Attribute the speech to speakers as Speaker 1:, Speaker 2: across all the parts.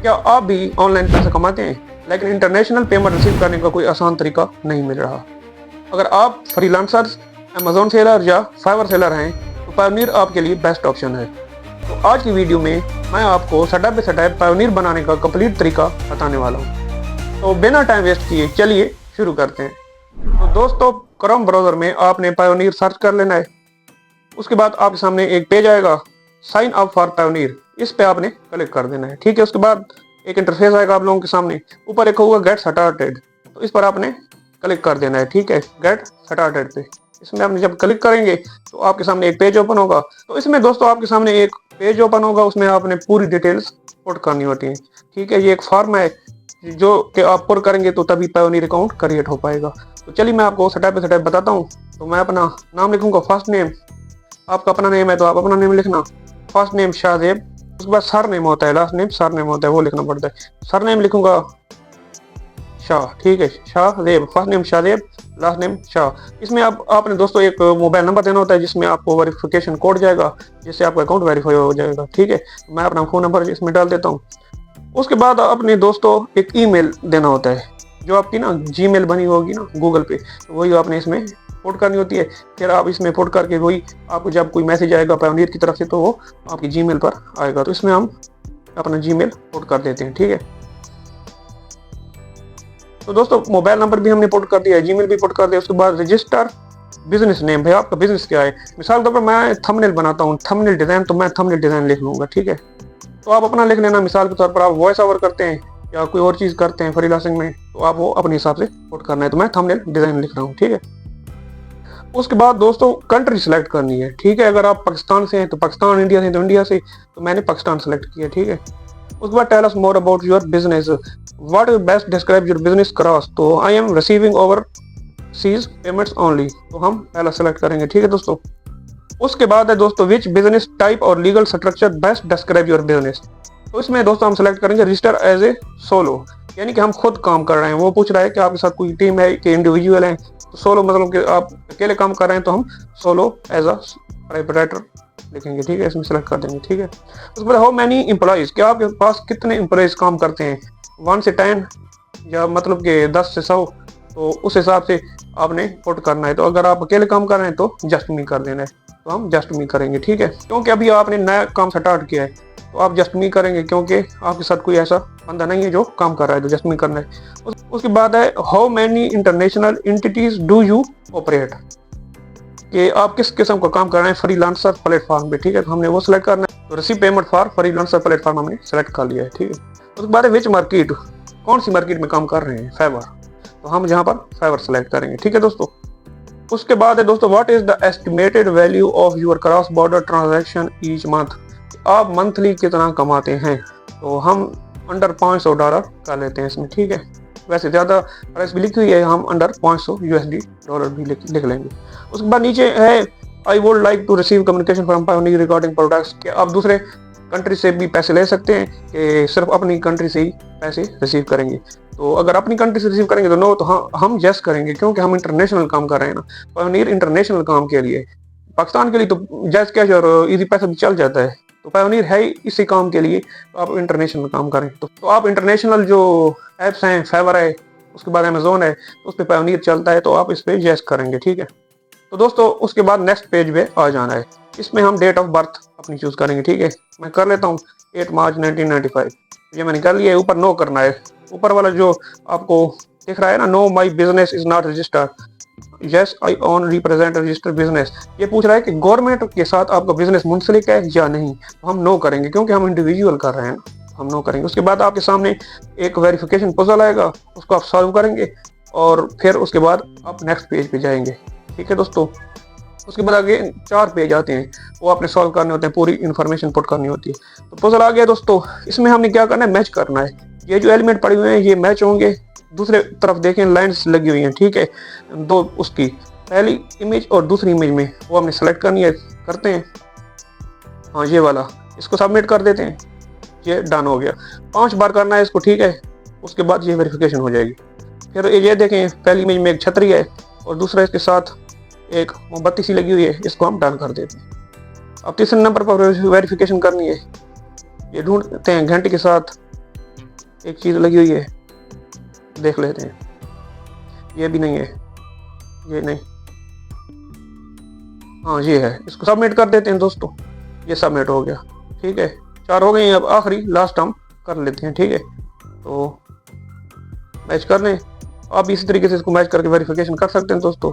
Speaker 1: क्या आप भी ऑनलाइन पैसे कमाते हैं लेकिन इंटरनेशनल पेमेंट रिसीव करने का कोई आसान तरीका नहीं मिल रहा? अगर आप फ्रीलांसर्स, अमेजोन सेलर या फाइवर सेलर हैं तो पायोनियर आपके लिए बेस्ट ऑप्शन है। तो आज की वीडियो में मैं आपको स्टेप बाय स्टेप पायोनियर बनाने का कंप्लीट तरीका बताने वाला हूँ। तो बिना टाइम वेस्ट किए चलिए शुरू करते हैं। तो दोस्तों, क्रोम ब्राउजर में आपने पायोनियर सर्च कर लेना है। उसके बाद आपके सामने एक पेज आएगा, साइन अप फॉर पायोनियर, इस पे आपने क्लिक कर देना है। ठीक है, उसके बाद एक इंटरफेस आएगा आप लोगों के सामने, ऊपर एक होगा गेट स्टार्टेड, तो इस पर आपने क्लिक कर देना है। ठीक है, गेट स्टार्टेड पे इसमें आपने जब क्लिक करेंगे तो आपके सामने एक पेज ओपन होगा। तो इसमें दोस्तों आपके सामने एक पेज ओपन होगा, उसमें आपने पूरी डिटेल्स पुट करनी होती है। ठीक है, ये एक फॉर्म है जो कि आप पुट करेंगे तो तभी पायोनियर अकाउंट क्रिएट हो पाएगा। तो चलिए मैं आपको स्टेप बाय स्टेप बताता हूँ। तो मैं अपना नाम लिखूंगा, फर्स्ट नेम, आपका अपना नेम है तो आप अपना नेम लिखना, फर्स्ट नेम शाहजेब। उसके बाद सर नेम होता है, लास्ट नेम सर नेम होता है, वो लिखना पड़ता है। सर नेम लिखूंगा शाह। ठीक है, Shahzeb, first name Shahzeb, last name Shah. इसमें आपने दोस्तों एक मोबाइल नंबर देना होता है जिसमें आपको वेरिफिकेशन कोड जाएगा, जिससे आपका अकाउंट वेरीफाई हो जाएगा। ठीक है, मैं अपना फोन नंबर इसमें डाल देता हूँ। उसके बाद अपने दोस्तों एक ईमेल देना होता है, जो आपकी ना जीमेल बनी होगी ना गूगल पे, वही आपने इसमें पुट करनी होती है। फिर आप इसमें पुट करके वही आपको जब कोई मैसेज आएगा पायोनियर की तरफ से तो वो आपकी जीमेल पर आएगा। तो इसमें हम अपना जीमेल पुट कर देते हैं। ठीक है, तो दोस्तों मोबाइल नंबर भी हमने पुट कर दिया है, जीमेल भी पुट कर दिया। उसके बाद रजिस्टर बिजनेस नेम, भाई आपका बिजनेस क्या है। मिसाल के तौर पर मैं थंबनेल बनाता हूँ, थंबनेल डिजाइन, तो मैं थंबनेल डिजाइन लिख लूंगा। ठीक है, तो आप अपना लिख लेना। मिसाल के तौर पर आप वॉइस ओवर करते हैं या कोई और चीज करते हैं फ्रीलांसिंग में, तो आप वो अपने हिसाब से पुट करना है। तो मैं थंबनेल डिजाइन लिख रहा हूँ। ठीक है, उसके बाद दोस्तों कंट्री सिलेक्ट करनी है। ठीक है, अगर आप पाकिस्तान से हैं तो पाकिस्तान, इंडिया से तो इंडिया से, तो मैंने पाकिस्तान सेलेक्ट किया। ठीक है, उसके बाद tell us more about your business, what is best describe your business cross, तो I am receiving overseas payments only, तो हम पहला सेलेक्ट करेंगे। ठीक है दोस्तों, उसके बाद है दोस्तों विच बिजनेस टाइप और legal structure best describe your business, तो इसमें दोस्तों हम सेलेक्ट करेंगे रजिस्टर एज ए सोलो, यानी कि हम खुद काम कर रहे हैं। वो पूछ रहा है कि आपके साथ कोई टीम है कि इंडिविजुअल है, तो सोलो मतलब कि आप अकेले काम कर रहे हैं, तो हम सोलो एज अ प्रोप्राइटर लिखेंगे। ठीक है, इसमें सेलेक्ट कर देंगे। ठीक है, उसके बाद हाउ मैनी एम्प्लॉइज, क्या आपके पास कितने एम्प्लॉइज काम करते हैं, 1 से 10 या मतलब कि 10 से 100, तो उस हिसाब से आपने पुट करना है। तो अगर आप अकेले काम कर रहे हैं तो जस्ट मी कर देना है, तो हम जस्ट मी करेंगे। ठीक है, क्योंकि अभी आपने नया काम स्टार्ट किया है तो आप जस्ट मी करेंगे, क्योंकि आपके साथ कोई ऐसा बंदा नहीं है जो काम कर रहा है, तो जस्ट मी करना है। उसके बाद है how many international entities do you operate, कि आप किस किस्म का काम कर रहे हैं फ्रीलांसर प्लेटफॉर्म पे। ठीक है, तो हमने वो सिलेक्ट करना है। तो receive payment for freelancer platform हमने सेलेक्ट कर लिया है। ठीक है, उसके बाद विच मार्केट, कौन सी मार्केट में काम कर रहे हैं, फाइवर, तो हम यहाँ पर फाइवर सेलेक्ट करेंगे। ठीक है दोस्तों, उसके बाद है दोस्तों what is the estimated value of your cross border transaction each month, आप मंथली कितना कमाते हैं, तो हम अंडर $500 कर लेते हैं इसमें। ठीक है, वैसे ज़्यादा प्राइस भी लिखी हुई है, हम अंडर $500 भी लिख लेंगे। उसके बाद नीचे है I would like to receive communication from Pioneer regarding products, कि आप दूसरे कंट्री से भी पैसे ले सकते हैं कि सिर्फ अपनी कंट्री से ही पैसे रिसीव करेंगे। तो अगर अपनी कंट्री से रिसीव करेंगे तो नो, तो हम जस्ट करेंगे, क्योंकि हम इंटरनेशनल काम कर रहे हैं ना। पायोनियर इंटरनेशनल काम के लिए, पाकिस्तान के लिए तो जैस कैश और इजी पैसा भी चल जाता है, तो पायोनियर है इसी काम के लिए, तो आप इंटरनेशनल काम करें। तो आप इंटरनेशनल जो ऐप्स हैं, फाइवर है, उसके बाद अमेजोन है, तो उस पर पायोनियर चलता है, तो आप इस पर यस करेंगे। ठीक है, तो दोस्तों उसके बाद नेक्स्ट पेज पे आ जाना है। इसमें हम डेट ऑफ बर्थ अपनी चूज करेंगे। ठीक है, मैं कर लेता हूँ 8 मार्च 1995, ये मैंने कर लिया है। ऊपर नो करना है, ऊपर वाला जो आपको दिख रहा है ना, know my business is not registered, yes I own represent registered business, ये पूछ रहा है कि गवर्नमेंट के साथ आपका बिजनेस मुंसलिक है या नहीं, तो हम नो करेंगे, क्योंकि हम इंडिविजुअल कर रहे हैं, हम नो करेंगे। उसके बाद आपके सामने एक वेरिफिकेशन पजल आएगा, उसको आप सॉल्व करेंगे और फिर उसके बाद आप नेक्स्ट पेज पे जाएंगे। ठीक है दोस्तों, उसके बाद आगे 4 पेज आते हैं, वो आपने सॉल्व करने होते हैं, पूरी इन्फॉर्मेशन पुट करनी होती है। तो पजल आ गया दोस्तों, इसमें हमने क्या करना है, मैच करना है। ये जो एलिमेंट पड़े हुए हैं ये मैच होंगे। दूसरे तरफ देखें लाइंस लगी हुई हैं। ठीक है, दो उसकी पहली इमेज और दूसरी इमेज में वो हमने सेलेक्ट करनी है, करते हैं हाँ ये वाला, इसको सबमिट कर देते हैं, ये डन हो गया। 5 बार करना है इसको। ठीक है, उसके बाद ये वेरिफिकेशन हो जाएगी। फिर ये देखें पहली इमेज में एक छतरी है और दूसरा इसके साथ एक मोमबत्ती सी लगी हुई है, इसको हम डन कर देते हैं। अब तीसरे नंबर पर वेरिफिकेशन करनी है, ये ढूंढते हैं घंटे के साथ एक चीज़ लगी हुई है, देख लेते हैं। ये भी नहीं है, ये नहीं, हाँ ये है, इसको सबमिट कर देते हैं दोस्तों। ये सबमिट हो गया, ठीक है। 4 हो गई हैं, अब आखिरी लास्ट हम कर लेते हैं, ठीक है। तो मैच कर लें, आप इसी तरीके से इसको मैच करके वेरिफिकेशन कर सकते हैं दोस्तों।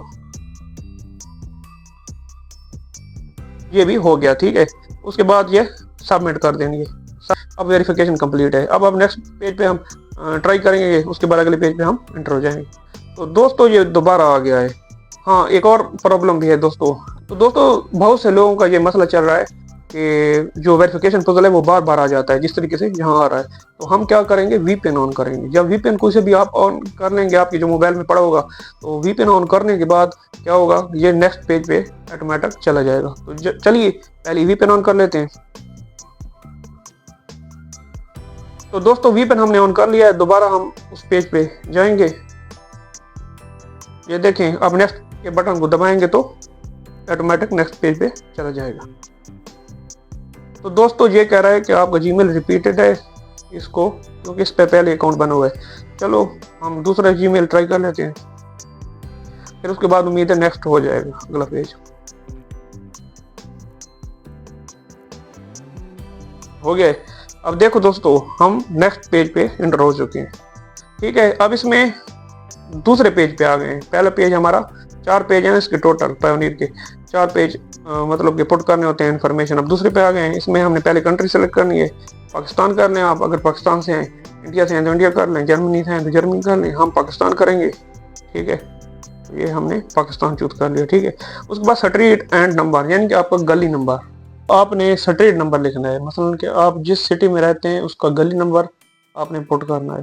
Speaker 1: ये भी हो गया, ठीक है। उसके बाद ये सबमिट कर देंगे। अब वेरिफिकेशन कंप्लीट है। अब नेक्स्ट पेज पे हम ट्राई करेंगे, उसके बाद अगले पेज पे हम एंटर हो जाएंगे। तो दोस्तों ये दोबारा आ गया है। हाँ, एक और प्रॉब्लम भी है दोस्तों। तो दोस्तों बहुत से लोगों का ये मसला चल रहा है कि जो वेरिफिकेशन पजल है वो बार बार आ जाता है, जिस तरीके से यहाँ आ रहा है। तो हम क्या करेंगे, वीपीएन ऑन करेंगे। जब वीपीएन कोई से भी आप ऑन कर लेंगे, आपके जो मोबाइल में पड़ा होगा, तो वीपीएन ऑन करने के बाद क्या होगा, ये नेक्स्ट पेज पे ऑटोमेटिक चला जाएगा। तो चलिए पहले वीपीएन ऑन कर लेते हैं। तो दोस्तों वीपीएन हमने ऑन कर लिया है। दोबारा हम उस पेज पे जाएंगे। ये देखें, अब नेक्स्ट के बटन को दबाएंगे तो ऑटोमेटिक नेक्स्ट पेज पे चला जाएगा। तो दोस्तों ये कह रहा है कि आपका जीमेल रिपीटेड है इसको, क्योंकि इस पे पहले अकाउंट बना हुआ है। चलो हम दूसरा जीमेल ट्राई कर लेते हैं, फिर उसके बाद उम्मीद है नेक्स्ट हो जाएगा अगला पेज। हो गया। अब देखो दोस्तों, हम नेक्स्ट पेज पे एंटर हो चुके हैं, ठीक है। अब इसमें दूसरे पेज पे आ गए हैं। पहला पेज हमारा 4 पेज हैं इसके टोटल, पायोनियर के 4 पेज मतलब कि पुट करने होते हैं इन्फॉर्मेशन। अब दूसरे पे आ गए हैं। इसमें हमने पहले कंट्री सेलेक्ट करनी है। पाकिस्तान कर लें आप, अगर पाकिस्तान से हैं। इंडिया से हैं तो इंडिया कर लें, जर्मनी से हैं तो जर्मनी कर लें। हम पाकिस्तान करेंगे, ठीक है। ये हमने पाकिस्तान चूज कर लिया, ठीक है। उसके बाद स्ट्रीट एंड नंबर, यानी कि आपका गली नंबर। आपने स्ट्रीट नंबर लिखना है, मसलन कि आप जिस सिटी में रहते हैं उसका गली नंबर आपने पुट करना है।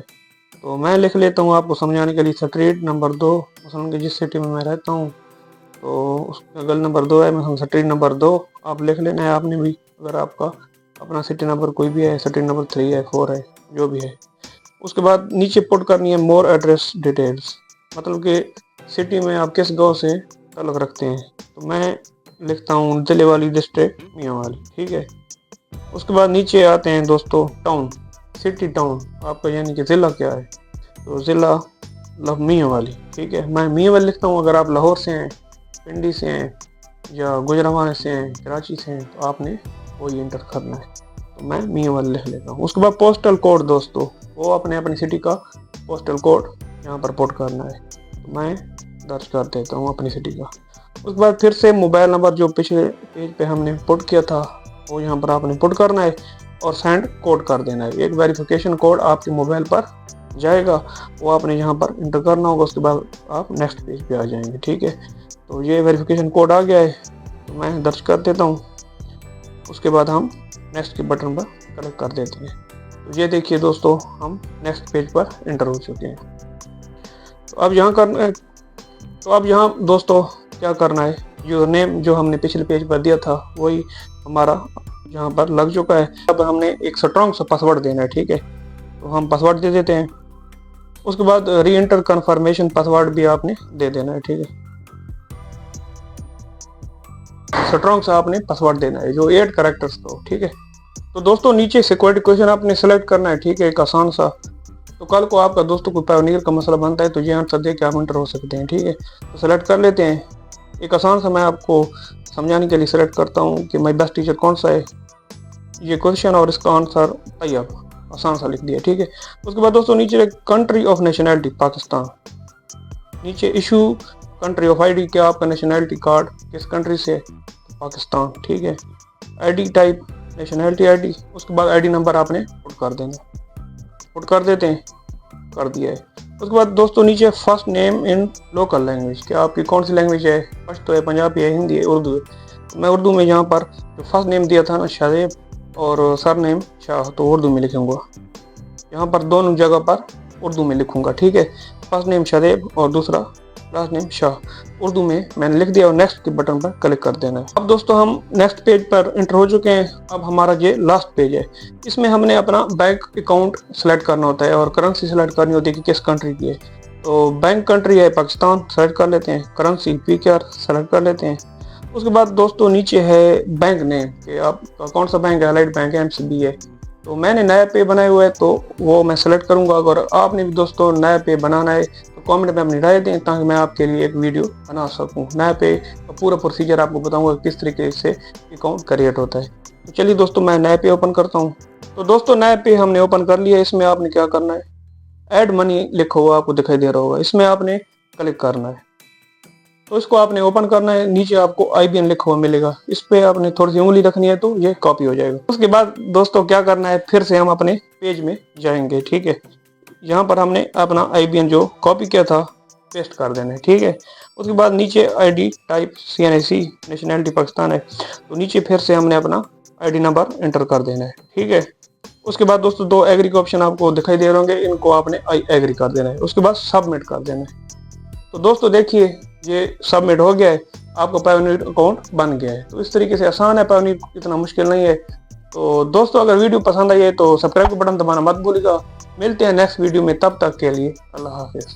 Speaker 1: तो मैं लिख लेता हूँ आपको समझाने के लिए, स्ट्रीट नंबर 2, मसलन कि जिस सिटी में मैं रहता हूँ तो उसका गली नंबर 2 है, मसलन स्ट्रीट नंबर 2 आप लिख लेना है आपने भी। अगर आपका अपना सिटी नंबर कोई भी है, स्ट्रीट नंबर 3 है, 4 है, जो भी है। उसके बाद नीचे पुट करनी है मोर एड्रेस डिटेल्स, मतलब कि सिटी में आप किस गाँव से ताल्लुक़ रखते हैं। तो मैं लिखता हूँ जिले वाली डिस्ट्रिक्ट मियांवाली, ठीक है। उसके बाद नीचे आते हैं दोस्तों टाउन, सिटी टाउन आपका यानी कि ज़िला क्या है। तो ज़िला मियांवाली, ठीक है। मैं मियांवाली लिखता हूँ। अगर आप लाहौर से हैं, पिंडी से हैं, या गुजरावाला से हैं, कराची से हैं, तो आपने वही एंटर करना है। तो मैं मियांवाली लिख लेता हूँ। उसके बाद पोस्टल कोड दोस्तों, वो अपने अपनी सिटी का पोस्टल कोड यहाँ पर पुट करना है। तो मैं दर्ज कर देता हूँ अपनी सिटी का। उसके बाद फिर से मोबाइल नंबर जो पिछले पेज पे हमने पुट किया था वो यहाँ पर आपने पुट करना है और सेंड कोड कर देना है। एक वेरिफिकेशन कोड आपके मोबाइल पर जाएगा, वो आपने यहाँ पर इंटर करना होगा। उसके बाद आप नेक्स्ट पेज पे आ जाएंगे, ठीक है। तो ये वेरिफिकेशन कोड आ गया है, तो मैं दर्ज कर देता हूँ। उसके बाद हम नेक्स्ट के बटन पर क्लिक कर देते हैं। तो ये देखिए दोस्तों, हम नेक्स्ट पेज पर इंटर हो चुके हैं। तो अब यहाँ दोस्तों क्या करना है, यूजर नेम जो हमने पिछले पेज पर दिया था वही हमारा यहाँ पर लग चुका है। अब हमने एक स्ट्रॉन्ग सा पासवर्ड देना है, ठीक है। तो हम पासवर्ड दे देते हैं। उसके बाद री एंटर कन्फर्मेशन पासवर्ड भी आपने दे देना है, ठीक है। स्ट्रॉन्ग सा आपने पासवर्ड देना है जो 8 कैरेक्टर्स का हो, ठीक है। तो दोस्तों नीचे सिक्योरिटी क्वेश्चन आपने सेलेक्ट करना है, ठीक है, एक आसान सा। तो कल को आपका दोस्तों कोई पायोनियर का मसला बनता है तो ये आंसर दे के आप एंटर हो सकते हैं, ठीक है। तो सेलेक्ट कर लेते हैं। एक आसान सा मैं आपको समझाने के लिए सेलेक्ट करता हूँ कि माई बेस्ट टीचर कौन सा है, ये क्वेश्चन, और इसका आंसर तैयार आसान सा लिख दिया, ठीक है। उसके बाद दोस्तों नीचे कंट्री ऑफ नेशनैलिटी पाकिस्तान, नीचे इशू कंट्री ऑफ आईडी, क्या आपका नेशनैलिटी कार्ड किस कंट्री से है, पाकिस्तान, ठीक है। ID type nationality ID. उसके बाद आईडी नंबर आपने पुट कर देना, पुट कर देते हैं, कर दिया है। उसके बाद दोस्तों नीचे first name in local language, क्या आपकी कौन सी लैंग्वेज है, पश्तो है, पंजाबी है, हिंदी है, उर्दू है। तो मैं उर्दू में यहाँ पर जो फर्स्ट नेम दिया था ना शादेब, और सर नेम शाह, तो उर्दू में लिखूँगा। यहाँ पर दोनों जगह पर उर्दू में लिखूँगा, ठीक है। फर्स्ट नेम शादेब और दूसरा लास्ट नेम शाह, उर्दू में मैंने लिख दिया और नेक्स्ट के बटन पर क्लिक कर देना है। अब दोस्तों हम नेक्स्ट पेज पर एंटर हो चुके हैं। अब हमारा ये लास्ट पेज है। इसमें हमने अपना बैंक अकाउंट सेलेक्ट करना होता है और करेंसी सेलेक्ट करनी होती है कि किस कंट्री की है। तो बैंक कंट्री है पाकिस्तान, सेलेक्ट कर लेते हैं। करेंसी PKR सेलेक्ट कर लेते हैं। उसके बाद दोस्तों नीचे है बैंक नेम कि आपका कौन सा बैंक है, अलाइड बैंक है, MCB है, तो मैंने नया पे बनाए हुआ है तो वो मैं सेलेक्ट करूंगा। अगर आपने भी दोस्तों नया पे बनाना है तो कमेंट में अपनी राय दें, ताकि मैं आपके लिए एक वीडियो बना सकूं। नया पे का पूरा प्रोसीजर आपको बताऊंगा किस तरीके से अकाउंट क्रिएट होता है। तो चलिए दोस्तों, मैं नया पे ओपन करता हूँ। तो दोस्तों नया पे हमने ओपन कर लिया। इसमें आपने क्या करना है, ऐड मनी लिखा हुआ आपको दिखाई दे रहा होगा, इसमें आपने क्लिक करना है। तो इसको आपने ओपन करना है। नीचे आपको IBN लिखा हुआ मिलेगा, इस पे आपने थोड़ी सी उंगली रखनी है तो ये कॉपी हो जाएगा। उसके बाद दोस्तों क्या करना है, फिर से हम अपने पेज में जाएंगे। ठीक है, यहाँ पर हमने अपना IBN जो कॉपी किया था पेस्ट कर देना है। ठीक है, उसके बाद नीचे ID type CNAC, nationality Pakistan है, तो नीचे फिर से हमने अपना ID नंबर एंटर कर देना है। ठीक है, उसके बाद दोस्तों 2 एग्री के ऑप्शन आपको दिखाई दे रहे होंगे, इनको आपने आई एग्री कर देना है। उसके बाद सबमिट कर देना है। तो दोस्तों देखिए, ये सबमिट हो गया है, आपका पायोनियर अकाउंट बन गया है। तो इस तरीके से आसान है पायोनियर, इतना मुश्किल नहीं है। तो दोस्तों अगर वीडियो पसंद आई है तो सब्सक्राइब का बटन दबाना मत भूलिएगा। मिलते हैं नेक्स्ट वीडियो में, तब तक के लिए अल्लाह हाफिज़।